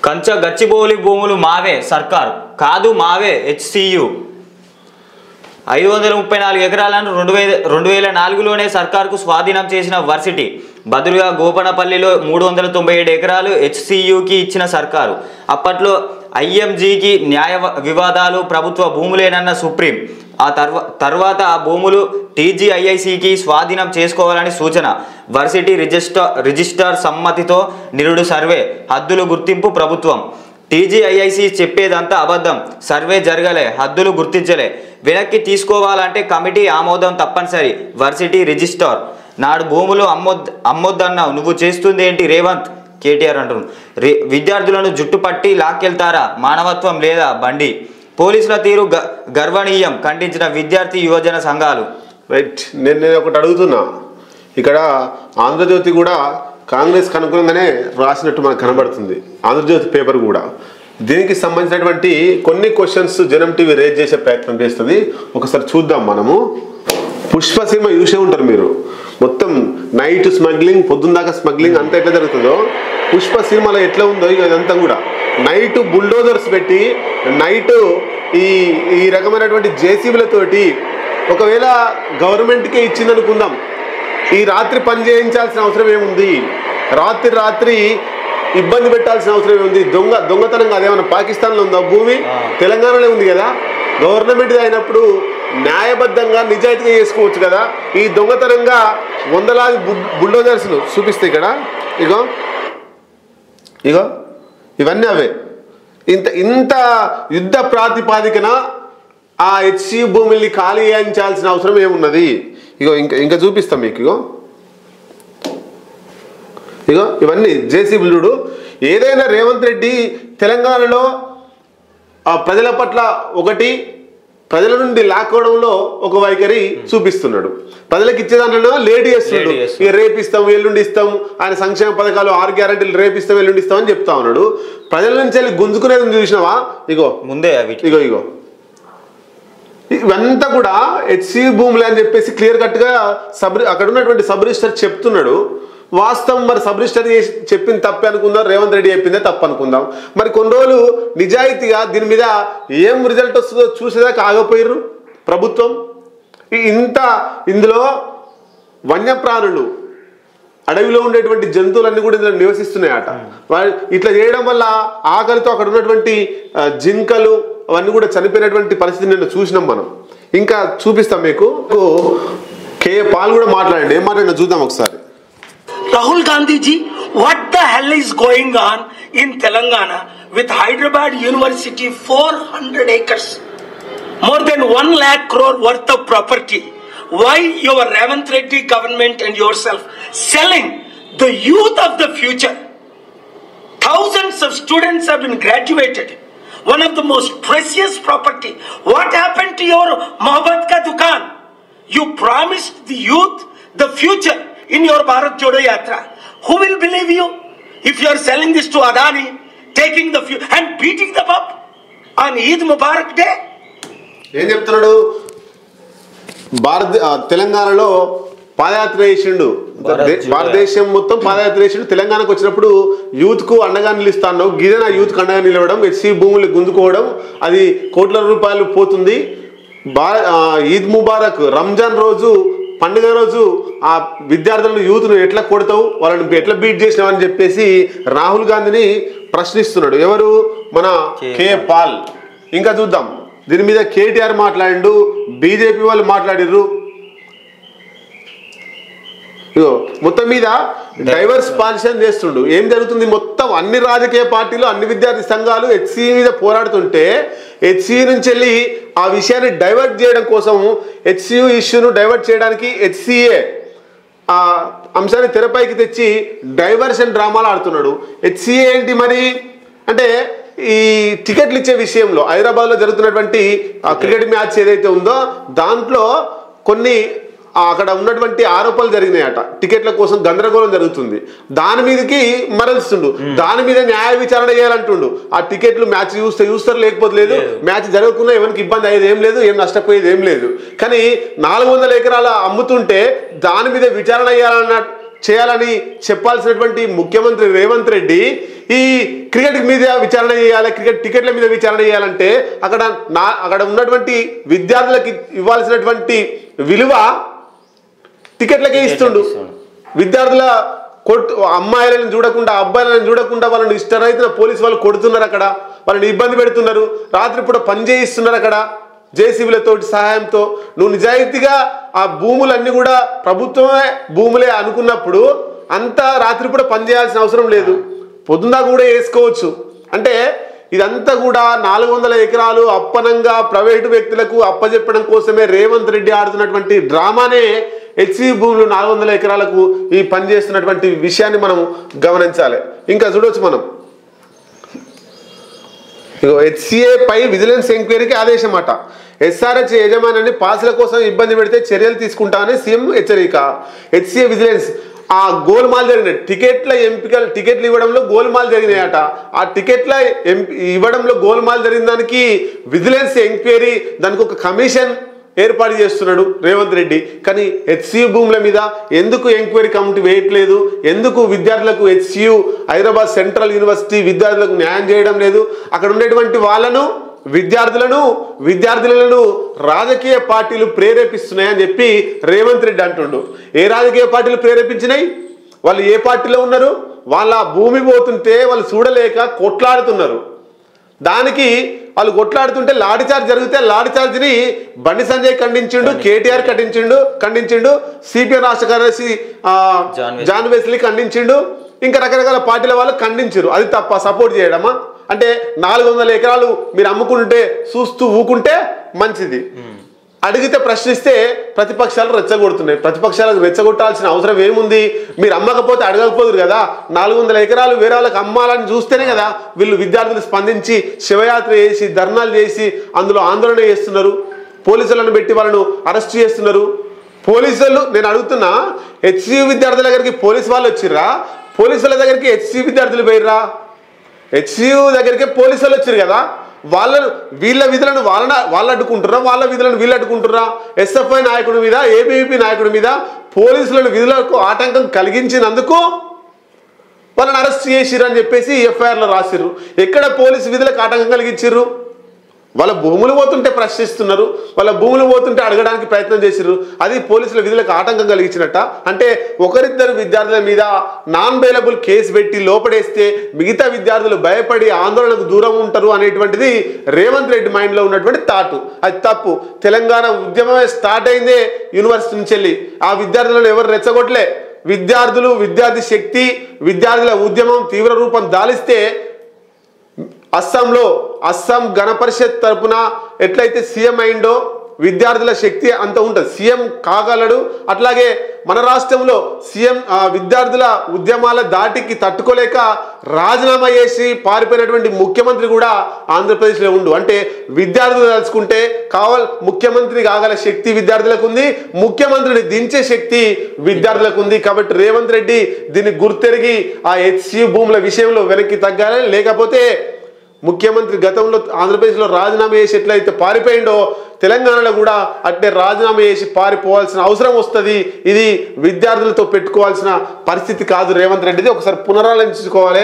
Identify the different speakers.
Speaker 1: కంచ గచ్చిబౌలి భూములు మావే సర్కార్ కాదు మావే హెచ్సియు 534 ఎకరాలను 2004లోనే సర్కార్కు స్వాధీనం చేసిన వర్సిటీ బదులుగా గోపనపల్లిలో 397 ఎకరాలు హెచ్సియుకి ఇచ్చిన సర్కారు. అప్పట్లో ఐఎంజీకి న్యాయ వివాదాలు ప్రభుత్వ భూములేనన్న సుప్రీం. ఆ తర్వాత ఆ భూములు టీజీఐఐసికి స్వాధీనం చేసుకోవాలని సూచన. వర్సిటీ రిజిస్టర్ సమ్మతితో నిరుడు సర్వే, హద్దులు గుర్తింపు ప్రభుత్వం. టీజీఐఐసి చెప్పేదంతా అబద్ధం, సర్వే జరగలే, హద్దులు గుర్తించలే, వెనక్కి తీసుకోవాలంటే కమిటీ ఆమోదం తప్పనిసరి. వర్సిటీ రిజిస్టర్ నాడు భూములు అమ్మొద్దన్నావు, నువ్వు చేస్తుంది ఏంటి రేవంత్? కేటీఆర్ అంటున్నారు. విద్యార్థులను జుట్టుపట్టి లాక్కెళ్తారా? మానవత్వం లేదా? బండి. పోలీసుల తీరు గర్వనీయం ఖండించిన విద్యార్థి యువజన సంఘాలు.
Speaker 2: రైట్. నేను ఒకటి అడుగుతున్నా, ఇక్కడ ఆంధ్రజ్యోతి కూడా కాంగ్రెస్కి అనుకూలంగానే రాసినట్టు మనకు కనబడుతుంది. ఆంధ్రజ్యోతి పేపర్ కూడా దీనికి సంబంధించినటువంటి కొన్ని క్వశ్చన్స్ జనం టీవీ రేజ్ చేసే ప్రయత్నం చేస్తుంది. ఒకసారి చూద్దాం మనము. పుష్పసీమ చూసే ఉంటారు మీరు. మొత్తం నైట్ స్మగ్లింగ్, పొద్దున్న దాకా స్మగ్లింగ్ అంతా ఎట్లా జరుగుతుందో పుష్పసీమలో ఎట్లా ఉందో ఇదంతా కూడా నైట్ బుల్డోజర్స్ పెట్టి నైట్ ఈ రకమైనటువంటి జేసీబీలతోటి ఒకవేళ గవర్నమెంట్కే ఇచ్చిందనుకుందాం, ఈ రాత్రి పని చేయించాల్సిన అవసరం ఏముంది? రాత్రి ఇబ్బంది పెట్టాల్సిన అవసరం ఏముంది? దొంగతనంగా అదేమన్నా పాకిస్తాన్లో ఉందా భూమి? తెలంగాణలో ఉంది కదా. గవర్నమెంట్ అయినప్పుడు న్యాయబద్ధంగా నిజాయితీగా చేసుకోవచ్చు కదా. ఈ దొంగతనంగా వందలాది బుల్డోజర్స్ను చూపిస్తే ఇక్కడ ఇగో ఇవన్నీ అవే. ఇంత యుద్ధ ప్రాతిపాదికన ఆ హెచ్సి భూముల్ని ఖాళీ చేయించాల్సిన అవసరం ఏమున్నది? ఇంకా చూపిస్తాం మీకు. ఇగో ఇవన్నీ జేసీబీలుడు. ఏదైనా రేవంత్ రెడ్డి తెలంగాణలో ప్రజల పట్ల ఒకటి, ప్రజల నుండి లాక్కోవడంలో ఒక వైఖరి చూపిస్తున్నాడు. ప్రజలకు ఇచ్చే దాంట్లో లేట్ చేస్తున్నాడు. ఇక రేపిస్తాం, ఎల్లుండి ఇస్తాం, ఆయన సంక్షేమ పథకాలు 6 గ్యారెంటీలు రేపిస్తాం, ఎల్లుండి ఇస్తాం అని చెప్తా ఉన్నాడు. ప్రజల నుంచి వెళ్ళి గుంజుకునేది చూసినావా? ఇగో
Speaker 1: ముందే
Speaker 2: ఇగో ఇవంతా కూడా హెచ్సి భూములు అని చెప్పేసి క్లియర్ కట్గా అక్కడ ఉన్నటువంటి సబ్ రిజిస్టర్ చెప్తున్నాడు. వాస్తవం మరి సబ్ రిజిస్టర్ చెప్పింది తప్పే అనుకుందాం, రేవంత్ రెడ్డి చెప్పిందే తప్పు అనుకుందాం. మరి కొన్ని రోజులు నిజాయితీగా దీని మీద ఏం రిజల్ట్ వస్తుందో చూసేదాకా ఆగపోయారు ప్రభుత్వం. ఇందులో వన్యప్రాణులు, అడవిలో ఉండేటువంటి జంతువులన్నీ కూడా ఇందులో నివసిస్తున్నాయట. ఇట్లా చేయడం వల్ల ఆకలితో అక్కడ ఉన్నటువంటి జింకలు అవన్నీ కూడా చనిపోయినటువంటి పరిస్థితి నిన్న చూసినాం మనం. ఇంకా చూపిస్తాం మీకు. కే పాల్ కూడా మాట్లాడండి, ఏం మాట్లాడినా చూద్దాం ఒకసారి.
Speaker 3: Rahul Gandhi ji, what the hell is going on in Telangana with Hyderabad University 400 acres, more than 1 lakh crore worth of property? Why your Ravant Reddy government and yourself selling the youth of the future? Thousands of students have been graduated. One of the most precious property. What happened to your Mohabbat ka dukan? You promised the youth the future in your Bharat Jodo Yatra. Who will believe you if you are selling this to Adani, taking the future and beating them up on Eid Mubarak Day?
Speaker 2: ఏం చెప్తున్నాడు? తెలంగాణలో పాదయాత్ర చేసిండు, భారతదేశం మొత్తం పాదయాత్ర చేసిండు. తెలంగాణకు వచ్చినప్పుడు youth కు అండగా నిలుస్తాను, గిదన యూత్ కు అండగా నిలవడం, హెచ్సి భూములు గుంజుకోవడం, అది కోట్ల రూపాయలు పోతుంది. ఈద్ ముబారక్, రంజాన్ రోజు, పండుగ రోజు ఆ విద్యార్థులను, యూత్ను ఎట్లా కొడతావు, వాళ్ళని ఎట్లా బీట్ చేసినావు అని చెప్పేసి రాహుల్ గాంధీని ప్రశ్నిస్తున్నాడు. ఎవరు? మన కే పాల్. ఇంకా చూద్దాం. దీని మీద కేటీఆర్ మాట్లాడిండు, బీజేపీ వాళ్ళు మాట్లాడిర్రు. మొత్తం మీద డైవర్స్ పాలిషన్ చేస్తుండు. ఏం జరుగుతుంది? మొత్తం అన్ని రాజకీయ పార్టీలు, అన్ని విద్యార్థి సంఘాలు హెచ్సి మీద పోరాడుతుంటే హెచ్సి నుంచి వెళ్ళి ఆ విషయాన్ని డైవర్ట్ చేయడం కోసం, హెచ్సియు ఇష్యూను డైవర్ట్ చేయడానికి హెచ్సిఏ ఆ అంశాన్ని తెరపైకి తెచ్చి డైవర్షన్ డ్రామాలు ఆడుతున్నాడు. హెచ్సిఏ ఏంటి మరి అంటే ఈ టికెట్లు ఇచ్చే విషయంలో హైదరాబాద్లో జరుగుతున్నటువంటి క్రికెట్ మ్యాచ్ ఏదైతే ఉందో దాంట్లో కొన్ని అక్కడ ఉన్నటువంటి ఆరోపణలు జరిగినాయట. టికెట్ల కోసం గందరగోళం జరుగుతుంది, దాని మీదకి మరలుస్తుండు. దాని మీద న్యాయ విచారణ చేయాలంటుండు. ఆ టికెట్లు మ్యాచ్ చూస్తారు, లేకపోతే లేదు. మ్యాచ్ జరగకుండా ఎవరికి ఇబ్బంది అయ్యేది ఏం లేదు, ఏం నష్టపోయేది ఏం లేదు. కానీ 400 ఎకరాల అమ్ముతుంటే దాని మీద విచారణ చేయాలన్న చేయాలని చెప్పాల్సినటువంటి ముఖ్యమంత్రి రేవంత్ రెడ్డి ఈ క్రికెట్ మీద విచారణ చేయాలి, క్రికెట్ టికెట్ల మీద విచారణ చేయాలంటే అక్కడ ఉన్నటువంటి విద్యార్థులకి ఇవ్వాల్సినటువంటి విలువ టికెట్లకే ఇస్తుండు. విద్యార్థుల అమ్మాయిలను చూడకుండా అబ్బాయిలను చూడకుండా వాళ్ళని ఇష్టరైతున్న పోలీసు వాళ్ళు కొడుతున్నారు, అక్కడ వాళ్ళని ఇబ్బంది పెడుతున్నారు, రాత్రిపూట పని చేయిస్తున్నారు అక్కడ జేసీబీలతో సహాయంతో. నువ్వు నిజాయితీగా ఆ భూములన్నీ కూడా ప్రభుత్వమే భూములే అనుకున్నప్పుడు అంతా రాత్రిపూట పని చేయాల్సిన అవసరం లేదు, పొద్దున్నా కూడా వేసుకోవచ్చు. అంటే ఇదంతా కూడా 400 ఎకరాలు అప్పనంగా ప్రైవేటు వ్యక్తులకు అప్పజెప్పడం కోసమే రేవంత్ రెడ్డి ఆడుతున్నటువంటి డ్రామానే హెచ్సి భూములు 400 ఎకరాలకు ఈ పని చేస్తున్నటువంటి విషయాన్ని మనం గమనించాలి. ఇంకా చూడవచ్చు మనం హెచ్సిఏ పై విజిలెన్స్ ఎంక్వైరీకి ఆదేశం అట. ఎస్ఆర్హెచ్ యజమాని పాసుల కోసం ఇబ్బంది పెడితే చర్యలు తీసుకుంటామని సీఎం హెచ్చరిక. హెచ్సిఏ విజిలెన్స్ ఆ గోల్మాల్ జరిగినాయి, టికెట్లు ఇవ్వడంలో గోల్మాల్ జరిగినాయట. ఆ టికెట్ల ఇవ్వడంలో గోల్మాల్ జరిగిన దానికి విజిలెన్స్ ఎంక్వైరీ, దానికి ఒక కమిషన్ ఏర్పాటు చేస్తున్నాడు రేవంత్ రెడ్డి. కానీ హెచ్సియు భూముల మీద ఎందుకు ఎంక్వైరీ కమిటీ వేయట్లేదు? ఎందుకు విద్యార్థులకు హెచ్సియు హైదరాబాద్ సెంట్రల్ యూనివర్సిటీ విద్యార్థులకు న్యాయం చేయడం లేదు? అక్కడ ఉండేటువంటి వాళ్ళను విద్యార్థులను రాజకీయ పార్టీలు ప్రేరేపిస్తున్నాయని చెప్పి రేవంత్ రెడ్డి అంటుండు. ఏ రాజకీయ పార్టీలు ప్రేరేపించినాయి? వాళ్ళు ఏ పార్టీలో ఉన్నారు? వాళ్ళ భూమి పోతుంటే వాళ్ళు చూడలేక కొట్లాడుతున్నారు. దానికి వాళ్ళు కొట్లాడుతుంటే లాఠీ చార్జ్ జరిగితే లాఠీ చార్జ్ని బండి సంజయ్ ఖండించిండు, కేటీఆర్ ఖండించిండు, సిపిఎం రాష్ట్ర కార్యదర్శి జాన్ వెస్లీ ఖండించిండు, ఇంకా రకరకాల పార్టీల వాళ్ళు ఖండించారు. అది తప్ప సపోర్ట్ చేయడమా? అంటే 400 ఎకరాలు మీరు అమ్ముకుంటే చూస్తూ ఊకుంటే మంచిది, అడిగితే ప్రశ్నిస్తే ప్రతిపక్షాలు రెచ్చగొడుతున్నాయి. ప్రతిపక్షాలకు రెచ్చగొట్టాల్సిన అవసరం ఏముంది? మీరు అమ్మకపోతే అడగకపోదురు కదా. 400 ఎకరాలు వేరే వాళ్ళకి అమ్మాలని చూస్తేనే కదా వీళ్ళు విద్యార్థులు స్పందించి శివయాత్ర చేసి ధర్నాలు చేసి అందులో ఆందోళన చేస్తున్నారు. పోలీసులను పెట్టి వాళ్ళను అరెస్ట్ చేస్తున్నారు. పోలీసులు నేను అడుగుతున్నా, హెచ్సియు విద్యార్థుల దగ్గరికి పోలీసు వాళ్ళు వచ్చిర్రా? పోలీసుల దగ్గరికి హెచ్సియు విద్యార్థులు పోయిర్రా? హెచ్సియు దగ్గరికి పోలీసులు వచ్చారు కదా, వీళ్ళ విధులను వాళ్ళు అడ్డుకుంటుర్రా, వాళ్ళ విధులను వీళ్ళు అడ్డుకుంటుర్రా? ఎస్ఎఫ్ఐ నాయకుడి మీద, ఏబీవీపీ నాయకుడి మీద పోలీసులను విధులకు ఆటంకం కలిగించినందుకు వాళ్ళని అరెస్ట్ చేసిర్రు అని చెప్పేసి ఎఫ్ఐఆర్లో రాసిర్రు. ఎక్కడ పోలీసు విధులకు ఆటంకం కలిగించిర్రు? వాళ్ళ భూములు పోతుంటే ప్రశ్నిస్తున్నారు, వాళ్ళ భూములు పోతుంటే అడగడానికి ప్రయత్నం చేసిర్రు. అది పోలీసుల విధులకు ఆటంకం కలిగించినట్ట. అంటే ఒకరిద్దరు విద్యార్థుల మీద నాన్ బెయిలబుల్ కేసు పెట్టి లోపడేస్తే మిగతా విద్యార్థులు భయపడి ఆందోళనకు దూరం ఉంటారు అనేటువంటిది రేవంత్ రెడ్డి మైండ్లో ఉన్నటువంటి థాట్. అది తప్పు. తెలంగాణ ఉద్యమమే స్టార్ట్ అయిందే యూనివర్సిటీ నుంచి వెళ్ళి. ఆ విద్యార్థులను ఎవరు రెచ్చగొట్టలే. విద్యార్థి శక్తి, విద్యార్థుల ఉద్యమం తీవ్ర రూపం దాలిస్తే అస్సాం గణ పరిషత్ తరపున ఎట్లయితే సీఎం అయిండో విద్యార్థుల శక్తి అంత ఉంటుంది, సీఎం కాగలడు. అట్లాగే మన రాష్ట్రంలో సీఎం విద్యార్థుల ఉద్యమాల దాటికి తట్టుకోలేక రాజీనామా చేసి పారిపోయినటువంటి ముఖ్యమంత్రి కూడా ఆంధ్రప్రదేశ్లో ఉండు. అంటే విద్యార్థులు తలుచుకుంటే ముఖ్యమంత్రి కాగల శక్తి విద్యార్థులకు ఉంది, ముఖ్యమంత్రిని దించే శక్తి విద్యార్థులకు ఉంది. కాబట్టి రేవంత్ రెడ్డి దీన్ని గుర్తెరిగి ఆ హెచ్సియు భూముల విషయంలో వెనక్కి తగ్గాలి. లేకపోతే ముఖ్యమంత్రి గతంలో ఆంధ్రప్రదేశ్లో రాజీనామా చేసి ఎట్లయితే పారిపోయిండో తెలంగాణలో కూడా అట్టే రాజీనామా చేసి పారిపోవాల్సిన అవసరం వస్తుంది. ఇది విద్యార్థులతో పెట్టుకోవాల్సిన పరిస్థితి కాదు రేవంత్ రెడ్డిది. ఒకసారి పునరాలోచించుకోవాలి.